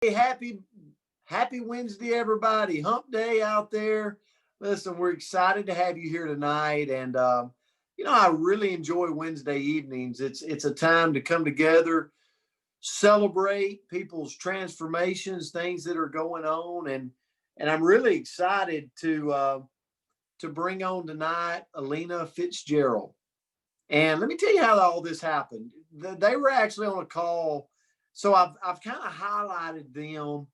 Hey, happy Wednesday, everybody. Hump day out there. Listen, we're excited to have you here tonight. And I really enjoy Wednesday evenings. It's a time to come together, celebrate people's transformations, things that are going on. And I'm really excited to bring on tonight Alina Fitzgerald. And let me tell you how all this happened. They were actually on a call. So I've kind of highlighted them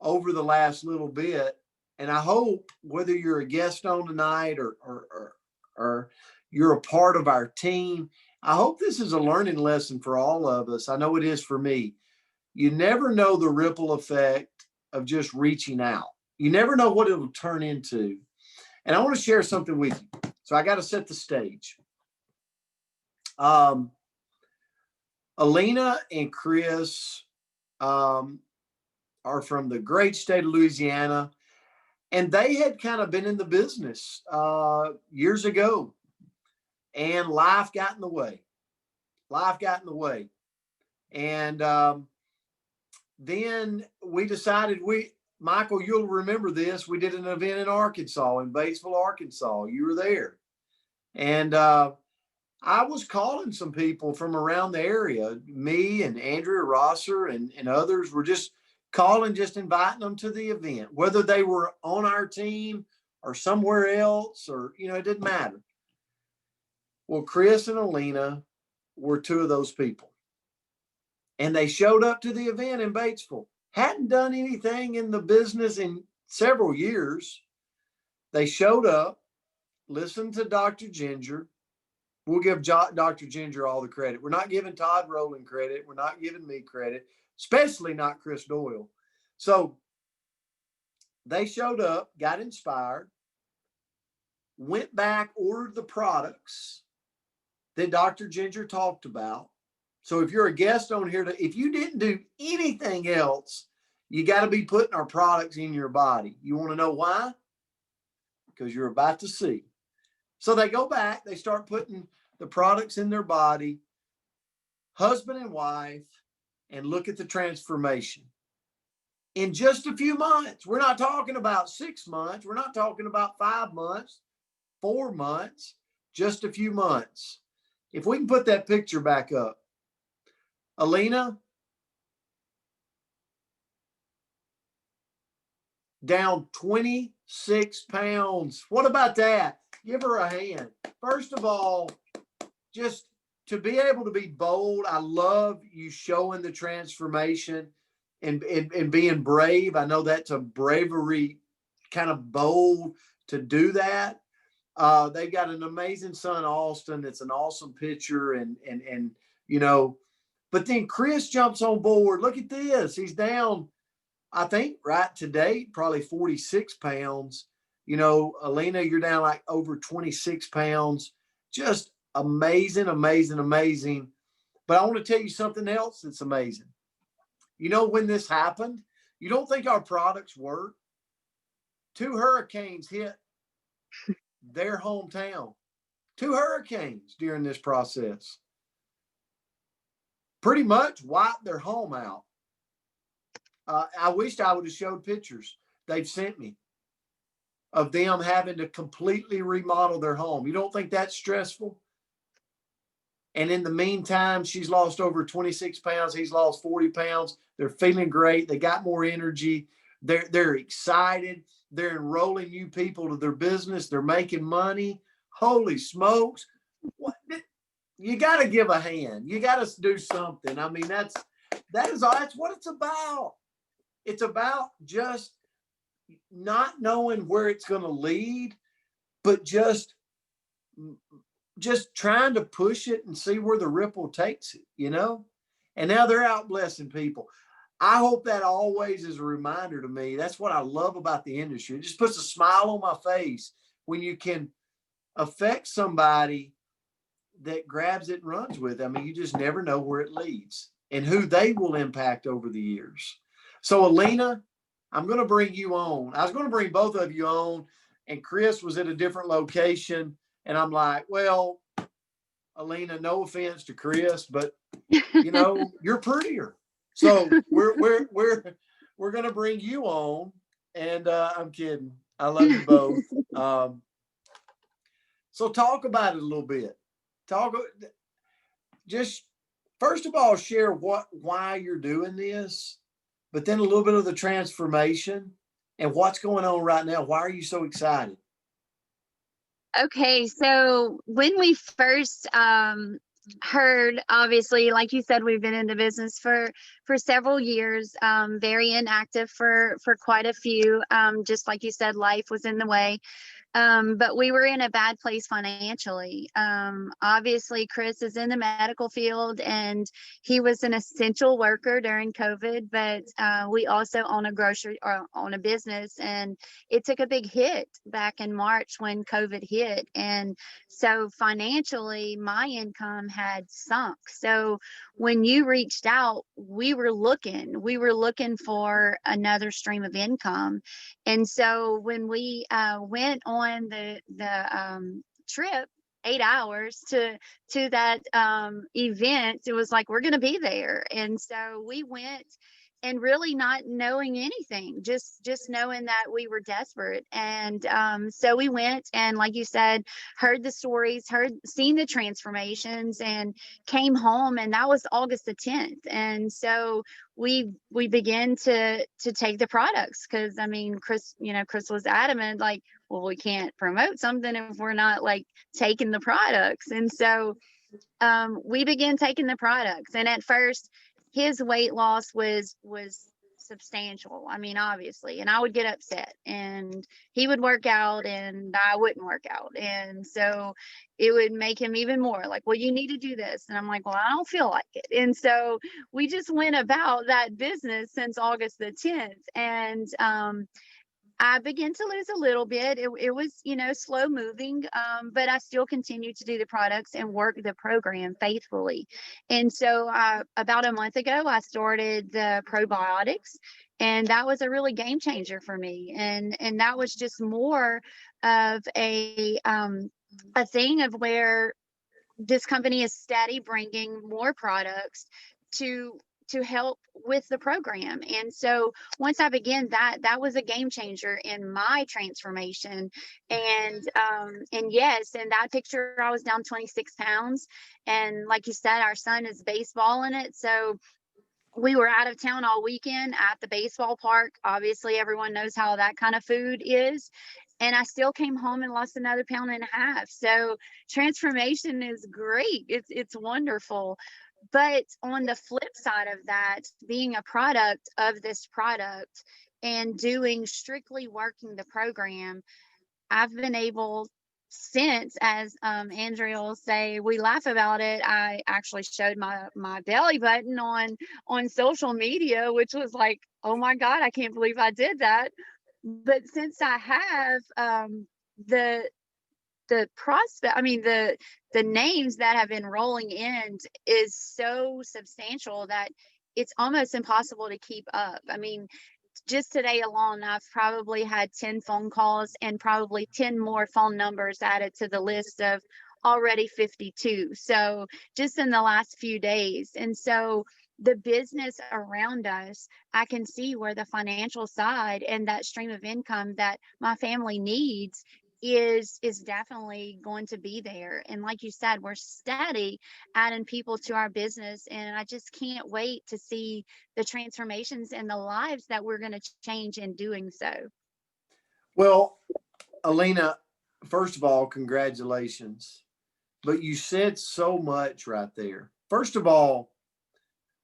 over the last little bit. And I hope whether you're a guest on tonight or you're a part of our team, I hope this is a learning lesson for all of us. I know it is for me. You never know the ripple effect of just reaching out. You never know what it'll turn into. And I want to share something with you. So I got to set the stage. Alina and Chris are from the great state of Louisiana, and they had kind of been in the business years ago, and life got in the way. Life got in the way, and then we decided Michael, you'll remember this. We did an event in Arkansas, in Batesville, Arkansas. You were there, and I was calling some people from around the area. Me and Andrea Rosser and others were just calling, just inviting them to the event, whether they were on our team or somewhere else, or, it didn't matter. Well, Chris and Alina were two of those people. And they showed up to the event in Batesville. Hadn't done anything in the business in several years. They showed up, listened to Dr. Ginger. We'll give Dr. Ginger all the credit. We're not giving Todd Rowland credit. We're not giving me credit, especially not Chris Doyle. So they showed up, got inspired, went back, ordered the products that Dr. Ginger talked about. So if you're a guest on here, if you didn't do anything else, you got to be putting our products in your body. You want to know why? Because you're about to see. So they go back, they start putting the products in their body, husband and wife, and look at the transformation. In just a few months, we're not talking about 6 months, we're not talking about 5 months, 4 months, just a few months. If we can put that picture back up. Alina, down 26 pounds. What about that? Give her a hand. First of all, just to be able to be bold. I love you showing the transformation and being brave. I know that's a bravery, kind of bold to do that. They've got an amazing son, Austin. It's an awesome picture. And but then Chris jumps on board. Look at this. He's down, I think, right today, probably 46 pounds. Alina, you're down like over 26 pounds. Just amazing, amazing, amazing. But I want to tell you something else that's amazing. When this happened, you don't think our products work? 2 hurricanes hit their hometown. 2 hurricanes during this process. Pretty much wiped their home out. I wished I would have showed pictures they've sent me of them having to completely remodel their home. You don't think that's stressful? And in the meantime, she's lost over 26 pounds. He's lost 40 pounds. They're feeling great. They got more energy. They're excited. They're enrolling new people to their business. They're making money. Holy smokes. You got to give a hand. You got to do something. I mean, that's what it's about. It's about just not knowing where it's going to lead, but just trying to push it and see where the ripple takes it, And now they're out blessing people. I hope that always is a reminder to me. That's what I love about the industry. It just puts a smile on my face when you can affect somebody that grabs it and runs with it. I mean, you just never know where it leads and who they will impact over the years. So, Alina, I'm going to bring you on. I was going to bring both of you on, and Chris was at a different location. And I'm like, well, Alina, no offense to Chris, but, you're prettier. So we're going to bring you on, and I'm kidding. I love you both. So talk about it a little bit. Talk just first of all, share why you're doing this, but then a little bit of the transformation and what's going on right now. Why are you so excited? Okay, so when we first heard, obviously, like you said, we've been in the business for several years, very inactive for quite a few. Just like you said, life was in the way. But we were in a bad place financially. Obviously, Chris is in the medical field and he was an essential worker during COVID, but we also own a grocery or own a business, and it took a big hit back in March when COVID hit. And so financially, my income had sunk. So when you reached out, we were looking for another stream of income. And so when we went on the trip, 8 hours to that event, it was like we're going to be there. And so we went, and really not knowing anything, just knowing that we were desperate. And so we went, and like you said, heard the stories, seen the transformations, and came home. And that was August the 10th. And so we began to take the products, because I mean, Chris was adamant, like, well, we can't promote something if we're not like taking the products. And so we began taking the products. And at first, his weight loss was substantial. I mean, obviously, and I would get upset, and he would work out and I wouldn't work out. And so it would make him even more like, well, you need to do this. And I'm like, well, I don't feel like it. And so we just went about that business since August the 10th. And I began to lose a little bit. It was, slow moving, but I still continued to do the products and work the program faithfully. And so about a month ago, I started the probiotics, and that was a really game changer for me. And that was just more of a thing of where this company is steady bringing more products to help with the program. And so once I began that was a game changer in my transformation. And yes, in that picture I was down 26 pounds. And like you said, our son is baseballing it. So we were out of town all weekend at the baseball park. Obviously, everyone knows how that kind of food is. And I still came home and lost another pound and a half. So transformation is great. It's wonderful. But on the flip side of that, being a product of this product and doing strictly working the program, I've been able since, as Andrea will say, we laugh about it. I actually showed my belly button on social media, which was like, oh my God, I can't believe I did that. But since I have the prospect, I mean the names that have been rolling in is so substantial that it's almost impossible to keep up. I mean, just today alone, I've probably had 10 phone calls and probably 10 more phone numbers added to the list of already 52. So just in the last few days. And so the business around us, I can see where the financial side and that stream of income that my family needs is definitely going to be there. And like you said, we're steady adding people to our business, and I just can't wait to see the transformations and the lives that we're going to change in doing so. Well, Alina, first of all, congratulations. But you said so much right there. First of all,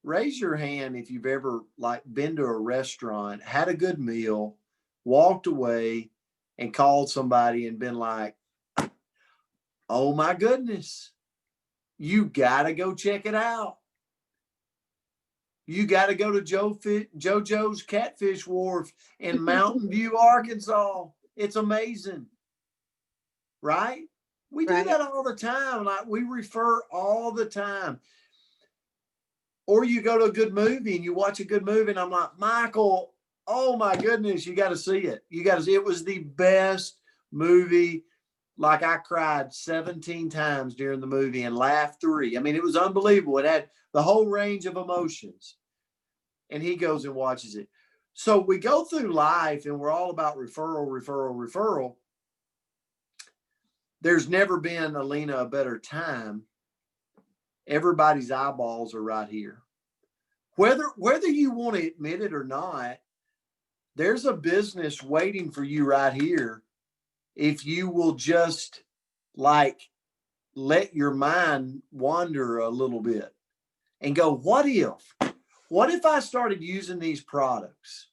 raise your hand if you've ever like been to a restaurant, had a good meal, walked away and called somebody and been like, oh my goodness, you got to go check it out. You got to go to JoJo's Catfish Wharf in Mountain View, Arkansas. It's amazing, right? We do Right. that all the time. Like we refer all the time. Or you go to a good movie and you watch a good movie, and I'm like, Michael, oh my goodness, you got to see it. You got to see it. It was the best movie. Like I cried 17 times during the movie and laughed 3. I mean, it was unbelievable. It had the whole range of emotions. and he goes and watches it. So we go through life and we're all about referral, referral, referral. There's never been, Alina, a better time. Everybody's eyeballs are right here. Whether you want to admit it or not, there's a business waiting for you right here if you will just like let your mind wander a little bit and go, what if I started using these products?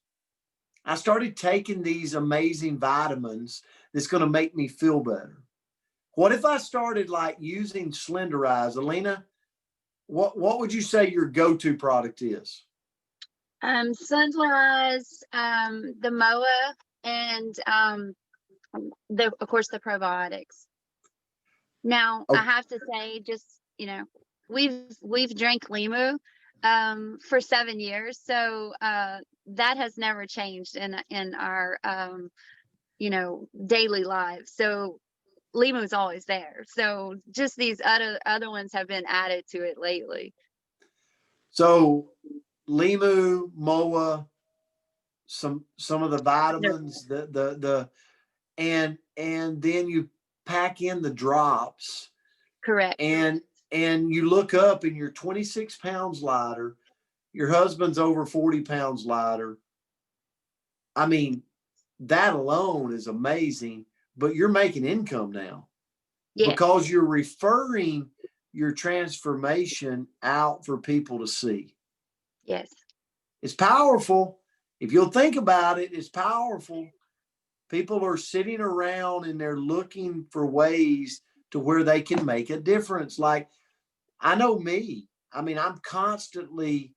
I started taking these amazing vitamins that's going to make me feel better. What if I started like using Slenderize? Alina, what would you say your go-to product is? Sunflowers, the MOA, and of course the probiotics. Now I have to say, just we've drank Limu for 7 years, so that has never changed in our daily lives. So Limu is always there. So just these other ones have been added to it lately. So Limu, MOA, some of the vitamins, and then you pack in the drops. Correct. And you look up and you're 26 pounds lighter. Your husband's over 40 pounds lighter. I mean, that alone is amazing, but you're making income now. Yes. Because you're referring your transformation out for people to see. Yes. It's powerful. If you'll think about it, it's powerful. People are sitting around and they're looking for ways to where they can make a difference. Like, I know me. I mean, I'm constantly,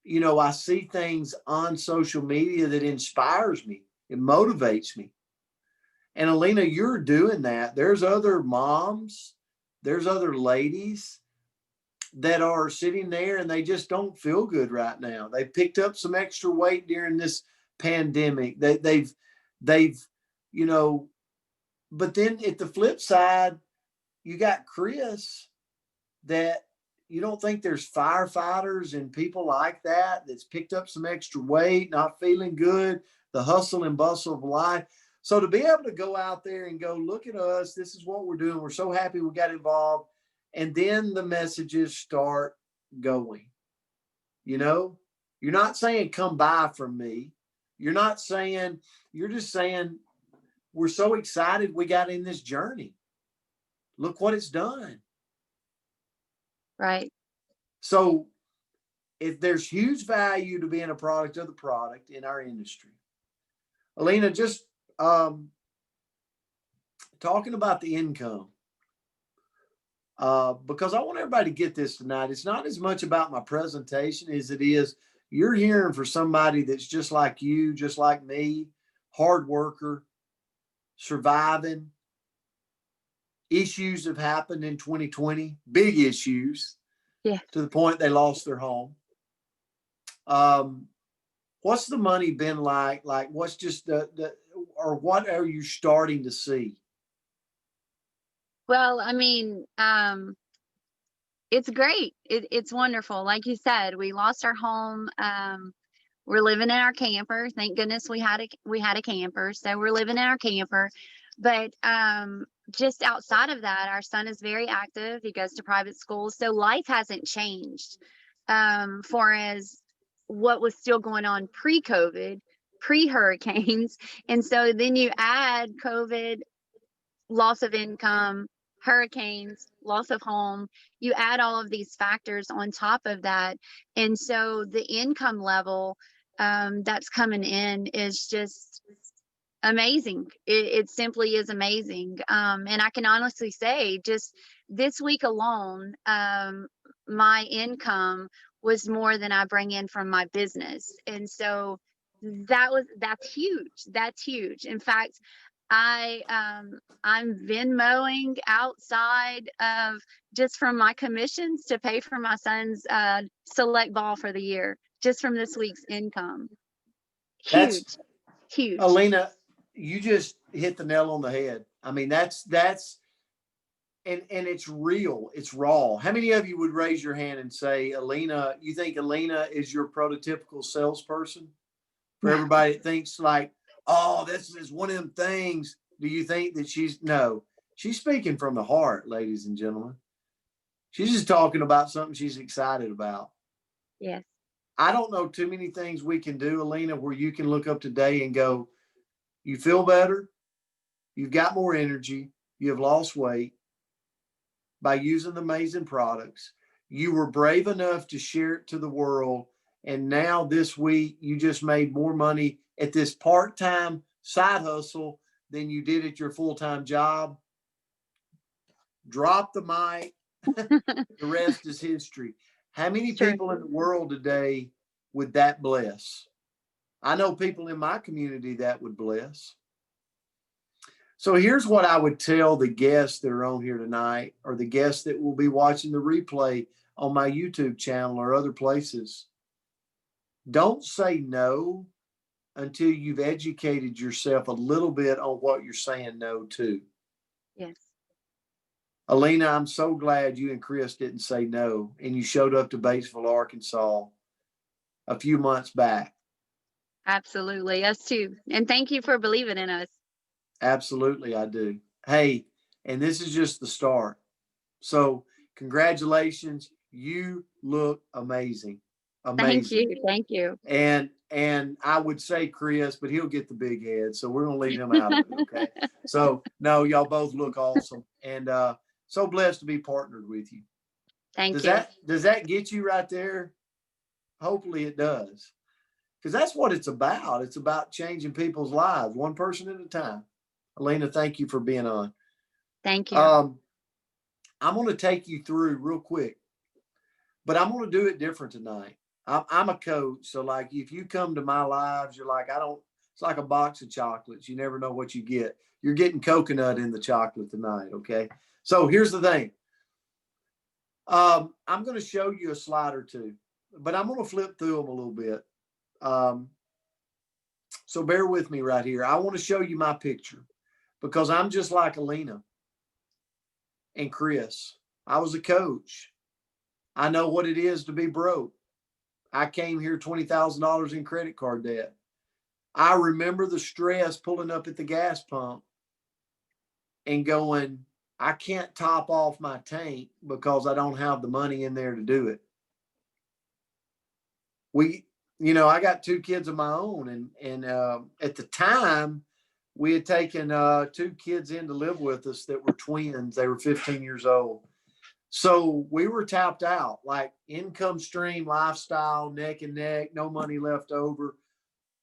I see things on social media that inspires me. It motivates me. And Alina, you're doing that. There's other moms, there's other ladies that are sitting there and they just don't feel good right now. They picked up some extra weight during this pandemic. They've, but then at the flip side, you got Chris, that you don't think there's firefighters and people like that that's picked up some extra weight, not feeling good, the hustle and bustle of life. So to be able to go out there and go, look at us, this is what we're doing. We're so happy we got involved. And then the messages start going. You're not saying come buy from me. You're just saying we're so excited we got in this journey. Look what it's done. Right. So if there's huge value to being a product of the product in our industry. Alina, just talking about the income, because I want everybody to get this tonight. It's not as much about my presentation as it is you're hearing for somebody that's just like you, just like me, hard worker, surviving. Issues have happened in 2020, big issues, to the point they lost their home. What's the money been like? Like, what's just or what are you starting to see? Well, I mean, it's great. It's wonderful. Like you said, we lost our home. We're living in our camper. Thank goodness we had a camper. So we're living in our camper. But just outside of that, our son is very active. He goes to private school. So life hasn't changed for as what was still going on pre-COVID, pre-hurricanes. And so then you add COVID, loss of income, hurricanes, loss of home, you add all of these factors on top of that. And so the income level that's coming in is just amazing. It simply is amazing. And I can honestly say just this week alone, my income was more than I bring in from my business. And so that's huge. That's huge. In fact, I'm Venmoing outside of just from my commissions to pay for my son's select ball for the year, just from this week's income. Huge. Alina, you just hit the nail on the head. I mean, that's and it's real, it's raw. How many of you would raise your hand and say, Alina, you think Alina is your prototypical salesperson? For everybody that thinks like, oh, this is one of them things. Do you think that no, she's speaking from the heart, ladies and gentlemen. She's just talking about something she's excited about. Yes. I don't know too many things we can do, Alina, where you can look up today and go, you feel better, you've got more energy, you have lost weight by using the amazing products. You were brave enough to share it to the world. And now this week, you just made more money at this part-time side hustle than you did at your full-time job. Drop the mic. The rest is history. How many people in the world today would that bless? I know people in my community that would bless. So here's what I would tell the guests that are on here tonight, or the guests that will be watching the replay on my YouTube channel or other places. Don't say no until you've educated yourself a little bit on what you're saying no to. Yes. Alina, I'm so glad you and Chris didn't say no and you showed up to Batesville, Arkansas a few months back. Absolutely. Us too. And thank you for believing in us. Absolutely, I do. Hey, and this is just the start. So congratulations. You look amazing. Amazing. Thank you. Thank you. And I would say Chris, but he'll get the big head. So we're gonna leave him out of it. Okay. So no, y'all both look awesome. And so blessed to be partnered with you. Thank you. Does that get you right there? Hopefully it does. Because that's what it's about. It's about changing people's lives, one person at a time. Alina, thank you for being on. Thank you. I'm going to take you through real quick, but I'm going to do it different tonight. I'm a coach. So like, if you come to my lives, you're like, it's like a box of chocolates. You never know what you get. You're getting coconut in the chocolate tonight. Okay. So here's the thing. I'm going to show you a slide or two, but I'm going to flip through them a little bit. So bear with me right here. I want to show you my picture because I'm just like Alina and Chris. I was a coach. I know what it is to be broke. I came here $20,000 in credit card debt. I remember the stress pulling up at the gas pump and going, I can't top off my tank because I don't have the money in there to do it. I got 2 kids of my own, and at the time, we had taken 2 kids in to live with us that were twins. They were 15 years old. So we were tapped out, like income stream, lifestyle, neck and neck, no money left over,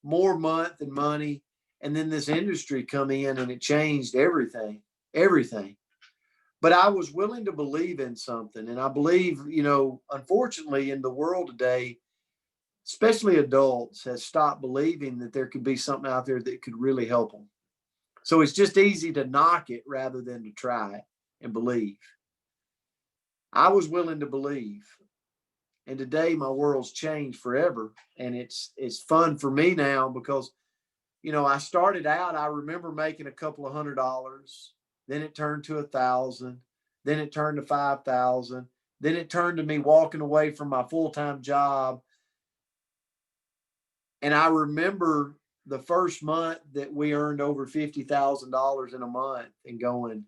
more month than money. And then this industry come in and it changed everything. But I was willing to believe in something. And I believe, unfortunately in the world today, especially adults, has stopped believing that there could be something out there that could really help them. So it's just easy to knock it rather than to try it and believe. I was willing to believe. And today my world's changed forever. And it's fun for me now because, I started out, I remember making a couple of $100. Then it turned to 1,000. Then it turned to 5,000. Then it turned to me walking away from my full-time job. And I remember the first month that we earned over $50,000 in a month and going,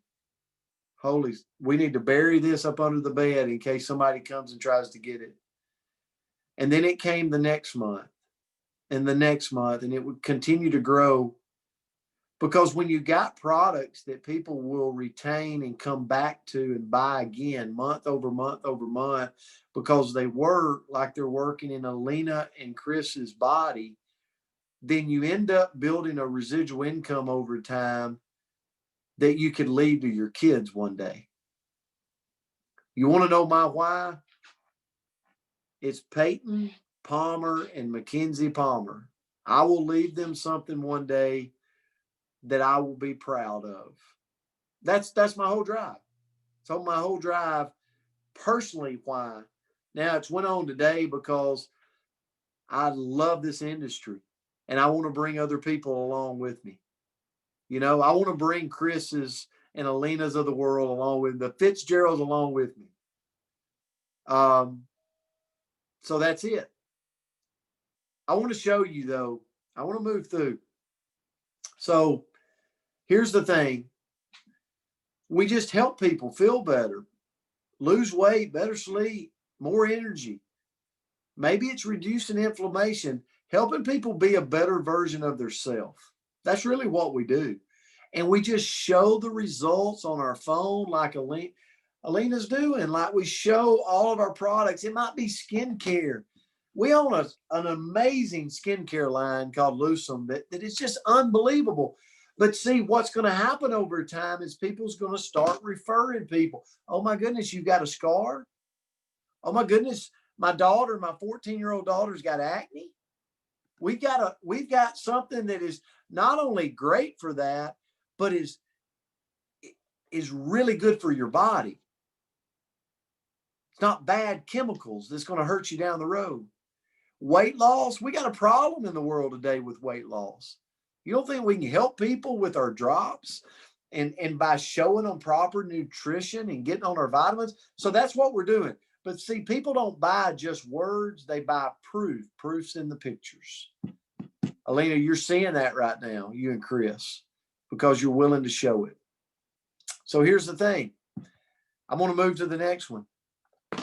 we need to bury this up under the bed in case somebody comes and tries to get it. And then it came the next month and the next month, and it would continue to grow because when you got products that people will retain and come back to and buy again month over month over month, because they work like they're working in Alina and Chris's body, then you end up building a residual income over time that you could leave to your kids one day. You want to know my why? It's Peyton Palmer and Mackenzie Palmer. I will leave them something one day that I will be proud of. That's my whole drive. So my whole drive, personally, why? Now it's went on today because I love this industry and I want to bring other people along with me. I want to bring Chris's and Alinas of the world, along with the Fitzgeralds along with me. So that's it. I want to show you though, I want to move through. So here's the thing. We just help people feel better, lose weight, better sleep, more energy. Maybe it's reducing inflammation, helping people be a better version of themselves. That's really what we do. And we just show the results on our phone like Alina's doing, like we show all of our products. It might be skincare. We own an amazing skincare line called Lucem that is just unbelievable. But see, what's going to happen over time is people's going to start referring people. Oh my goodness, you got a scar? Oh my goodness, my 14-year-old daughter's got acne. We've got something that is not only great for that, but is really good for your body. It's not bad chemicals that's going to hurt you down the road. Weight loss, we got a problem in the world today with weight loss. You don't think we can help people with our drops and by showing them proper nutrition and getting on our vitamins? So that's what we're doing. But see, people don't buy just words, they buy proof. Proof's in the pictures. Alina, you're seeing that right now, you and Chris, because you're willing to show it. So here's the thing. I'm going to move to the next one.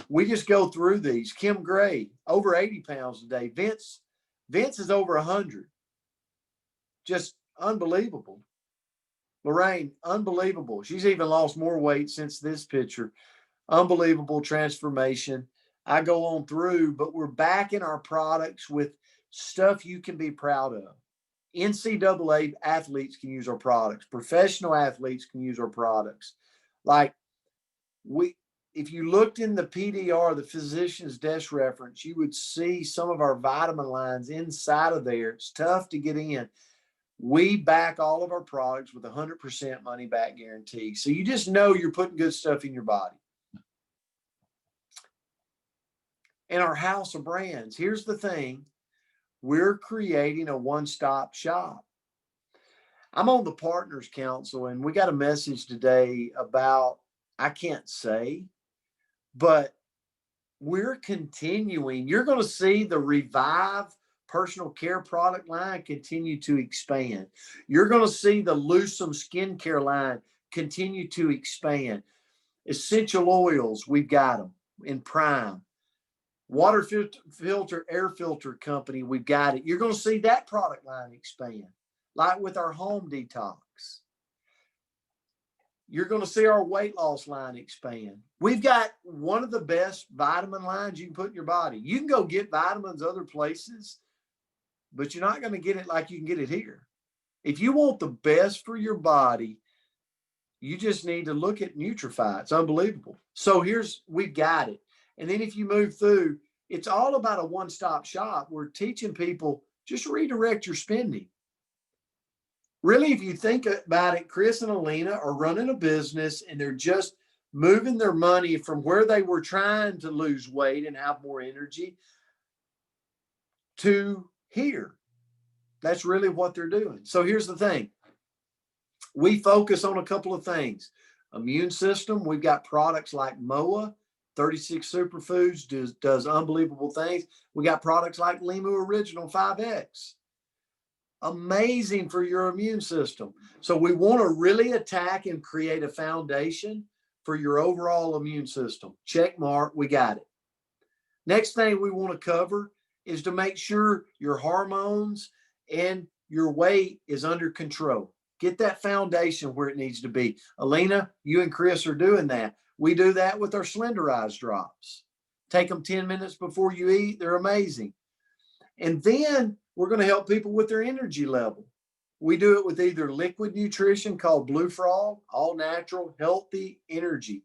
We just go through these. Kim Gray, over 80 pounds today. Vince is over 100. Just unbelievable. Lorraine, unbelievable. She's even lost more weight since this picture. Unbelievable transformation. I go on through, but we're backing our products with stuff you can be proud of. NCAA athletes can use our products. Professional athletes can use our products. Like if you looked in the PDR, the physician's desk reference, you would see some of our vitamin lines inside of there. It's tough to get in. We back all of our products with 100% money back guarantee. So you just know you're putting good stuff in your body. And our house of brands, here's the thing. We're creating a one-stop shop. I'm on the Partners Council, and we got a message today about, I can't say, but we're continuing. You're going to see the Revive personal care product line continue to expand. You're going to see the Lucem skincare line continue to expand. Essential oils, we've got them in prime. Water filter, air filter company, we've got it. You're going to see that product line expand, like with our home detox. You're going to see our weight loss line expand. We've got one of the best vitamin lines you can put in your body. You can go get vitamins other places, but you're not going to get it like you can get it here. If you want the best for your body, you just need to look at Nutrify. It's unbelievable. So we've got it. And then if you move through, it's all about a one-stop shop. We're teaching people just redirect your spending. Really, if you think about it, Chris and Alina are running a business and they're just moving their money from where they were trying to lose weight and have more energy to here. That's really what they're doing. So here's the thing. We focus on a couple of things. Immune system, we've got products like MOA, 36 Superfoods, does unbelievable things. We got products like Limu Original 5X. Amazing for your immune system. So we want to really attack and create a foundation for your overall immune system. Check mark, we got it. Next thing we want to cover is to make sure your hormones and your weight is under control. Get that foundation where it needs to be. Alina, you and Chris are doing that. We do that with our Slenderize drops. Take them 10 minutes before you eat. They're amazing. And then we're going to help people with their energy level. We do it with either liquid nutrition called Blue Frog, all natural, healthy energy.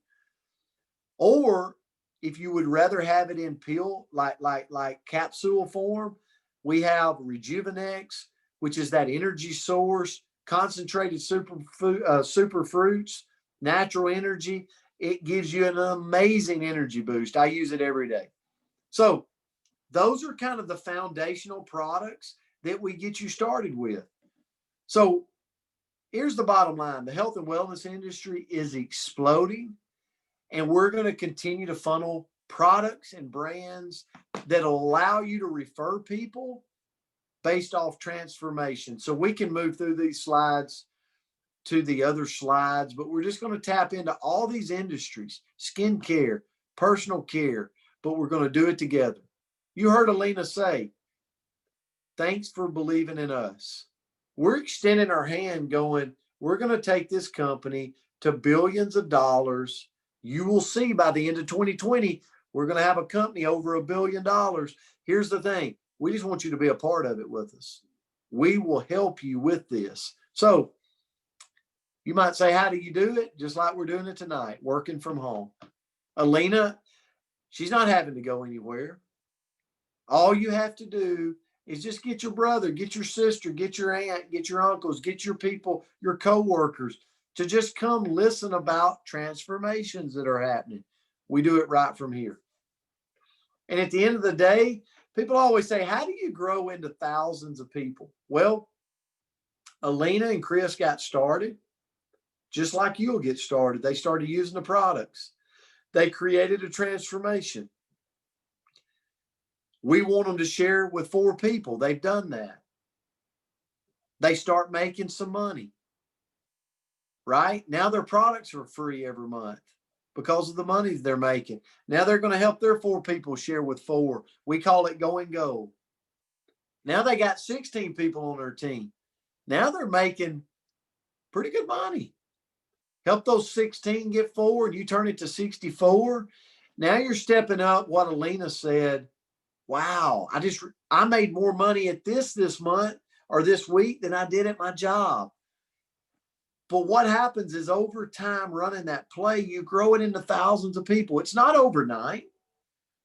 Or if you would rather have it in pill, like capsule form, we have Rejuvenex, which is that energy source, concentrated super fruits, natural energy. It gives you an amazing energy boost. I use it every day. So those are kind of the foundational products that we get you started with. So here's the bottom line. The health and wellness industry is exploding, and we're going to continue to funnel products and brands that'll allow you to refer people based off transformation. So we can move through these slides to the other slides, but we're just going to tap into all these industries, skincare, personal care, but we're going to do it together. You heard Alina say, thanks for believing in us. We're extending our hand going, we're going to take this company to billions of dollars. You will see by the end of 2020, we're going to have a company over $1 billion. Here's the thing. We just want you to be a part of it with us. We will help you with this. So you might say, how do you do it? Just like we're doing it tonight, working from home. Alina, she's not having to go anywhere. All you have to do is just get your brother, get your sister, get your aunt, get your uncles, get your people, your coworkers to just come listen about transformations that are happening. We do it right from here. And at the end of the day, people always say, how do you grow into thousands of people? Well, Alina and Chris got started just like you'll get started. They started using the products. They created a transformation. We want them to share with 4 people. They've done that. They start making some money, right? Now their products are free every month because of the money they're making. Now they're going to help their 4 people share with 4. We call it going gold. Now they got 16 people on their team. Now they're making pretty good money. Help those 16 get 4 and you turn it to 64. Now you're stepping up what Alina said. Wow, I made more money at this month or this week than I did at my job. But what happens is over time running that play, you grow it into thousands of people. It's not overnight,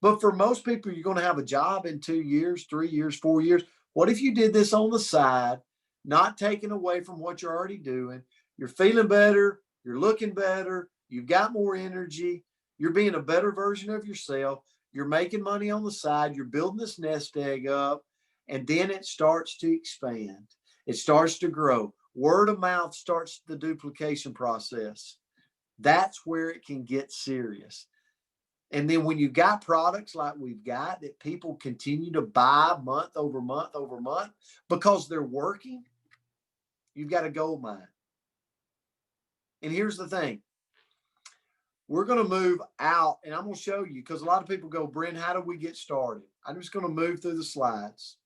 but for most people, you're going to have a job in 2 years, 3 years, 4 years. What if you did this on the side, not taking away from what you're already doing? You're feeling better. You're looking better. You've got more energy. You're being a better version of yourself. You're making money on the side. You're building this nest egg up, and then it starts to expand. It starts to grow. Word of mouth starts the duplication process. That's where it can get serious. And then when you've got products like we've got that people continue to buy month over month over month because they're working, you've got a gold mine. And here's the thing. We're going to move out, and I'm going to show you because a lot of people go, Brent, how do we get started? I'm just going to move through the slides.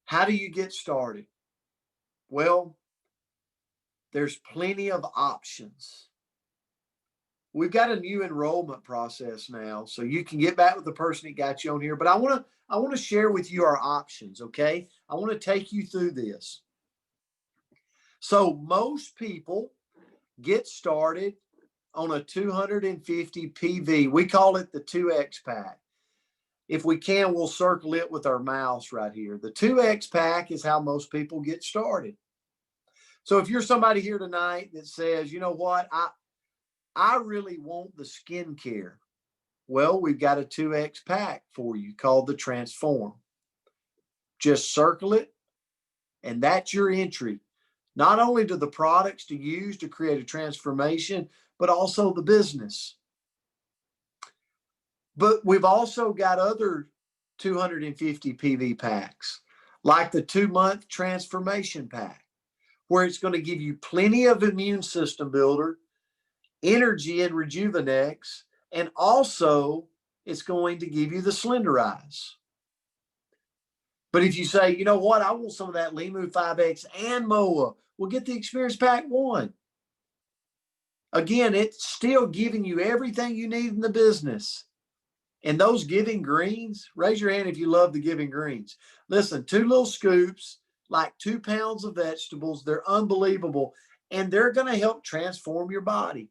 How do you get started? Well, there's plenty of options. We've got a new enrollment process now, so you can get back with the person that got you on here. But I want to share with you our options, okay? I want to take you through this. So most people get started on a 250 PV. We call it the 2X pack. If we can, we'll circle it with our mouse right here. The 2X pack is how most people get started. So if you're somebody here tonight that says, you know what, I really want the skincare. Well, we've got a 2X pack for you called the Transform. Just circle it, and that's your entry. Not only to the products to use to create a transformation, but also the business. But we've also got other 250 PV packs, like the 2-month transformation pack, where it's going to give you plenty of immune system builder, energy and rejuvenex, and also it's going to give you the slenderize. But if you say, you know what, I want some of that Limu 5X and MOA, we'll get the Experience Pack 1. Again, it's still giving you everything you need in the business. And those giving greens, raise your hand if you love the giving greens. Listen, 2 little scoops, like 2 pounds of vegetables. They're unbelievable. And they're going to help transform your body.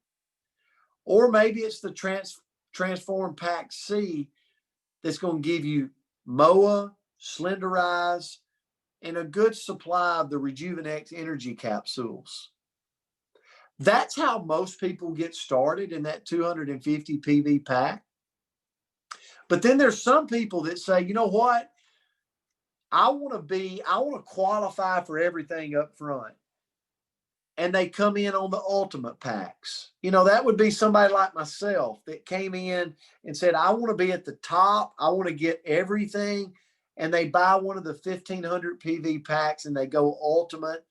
Or maybe it's the Transform Pack C that's going to give you MOA, Slenderize, and a good supply of the Rejuvenex energy capsules. That's how most people get started in that 250 PV pack. But then there's some people that say, you know what? I want to qualify for everything up front. and they come in on the ultimate packs. You know, that would be somebody like myself that came in and said, I want to be at the top. I want to get everything. And they buy one of the 1,500 PV packs and they go ultimate,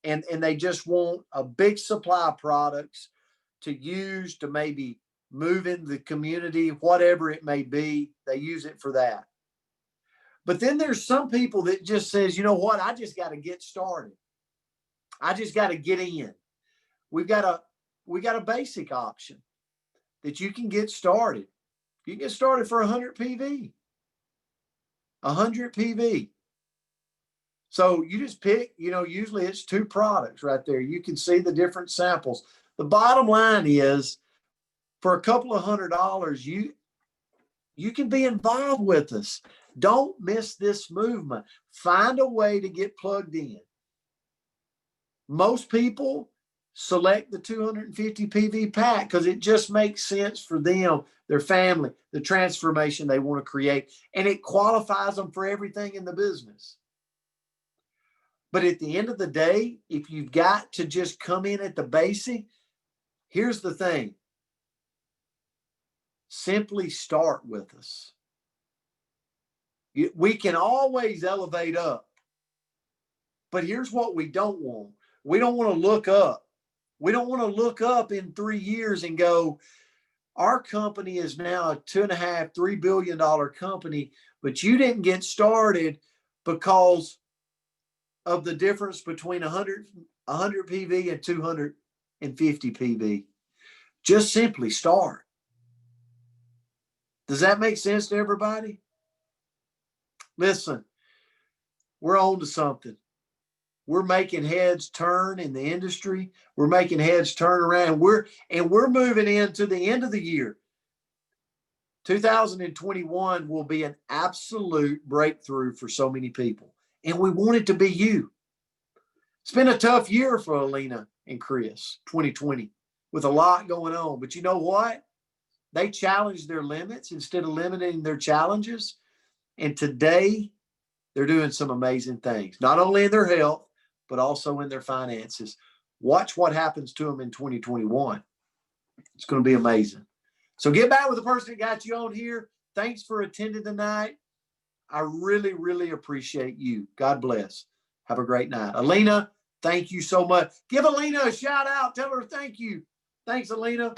and they just want a big supply of products to use to maybe move in the community, whatever it may be. They use it for that. But then there's some people that just says, you know what, I just got to get started. I just got to get in. We got a basic option that you can get started. You can get started for 100 PV. 100 PV. So you just pick, you know, usually it's 2 products right there. You can see the different samples. The bottom line is, for a couple of $100, you can be involved with us. Don't miss this movement. Find a way to get plugged in. Most people select the 250 PV pack because it just makes sense for them, their family, the transformation they want to create, and it qualifies them for everything in the business. But at the end of the day, if you've got to just come in at the basic, here's the thing. Simply start with us. We can always elevate up. But here's what we don't want. We don't want to look up. We don't want to look up in 3 years and go, our company is now a $2.5, $3 billion company, but you didn't get started because of the difference between 100 PV and 250 PV. Just simply start. Does that make sense to everybody? Listen, we're on to something. We're making heads turn in the industry. We're making heads turn around. We're moving into the end of the year. 2021 will be an absolute breakthrough for so many people. And we want it to be you. It's been a tough year for Alina and Chris, 2020, with a lot going on. But you know what? They challenged their limits instead of limiting their challenges. And today, they're doing some amazing things, not only in their health, but also in their finances. Watch what happens to them in 2021. It's going to be amazing. So get back with the person that got you on here. Thanks for attending tonight. I really, really appreciate you. God bless. Have a great night. Alina, thank you so much. Give Alina a shout out. Tell her thank you. Thanks, Alina.